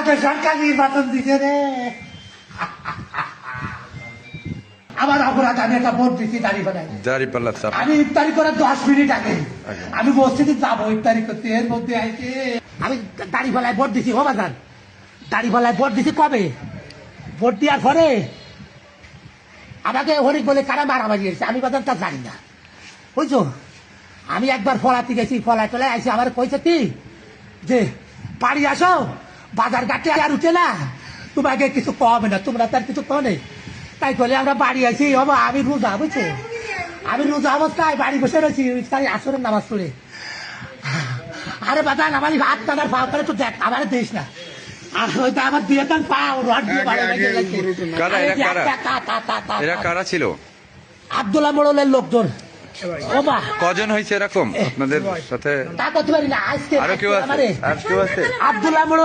আমাদের সরকার নির্বাচন দিছে রে। আমার অপরাধ, আমি একটা ভোট দিচ্ছি দাঁড়িপাল্লা চাপ। আমি ইফতারি করার 10 মিনিট আগে আমি মসজিদে যাবো ইফতারি করতে, এর মধ্যে আইছে আমি দাড়িপাল্লায় ভোট দিছি। ও বাজান, দাড়িপাল্লায় ভোট দিছি কবে? ভোট দেওয়ার পরে আমাকে হরিক বলে কারা মারামারি এসেছে, আমি বাজান তা জানি না, বুঝছো। আমি একবার ফলাতে গেছি, ফলায় টলায় আইসি, আমার কইছে কি যে বাড়ি আসো, বাজার ঘাটে আর উঠে না, তোমাকে কিছু কবে না, তোমরা তার কিছু কনে। তাই বলে আমরা বাড়ি আছি। বাবা আমি রোজা, বুঝছো, আমি রোজা অবস্থায় বাড়ি বসে রয়েছি, তাই আসরের নামাজ পড়ে। আরে বাজান আমার হাত কাটার পাও করে তো দেখ, আমার দিস না। আর ওইটা আমার দিয়ে দেন পাও রড দিয়ে বাড়ি এরা কারা ছিল? আব্দুল্লাহ মোড়লের লোকজন। ও মা, কজন হয়েছে এরকম আপনাদের সাথে? তা করতে পারি না আজকে। আরো কেউ আছে? আর কেউ আছে? আব্দুল্লাহ মোড়ল।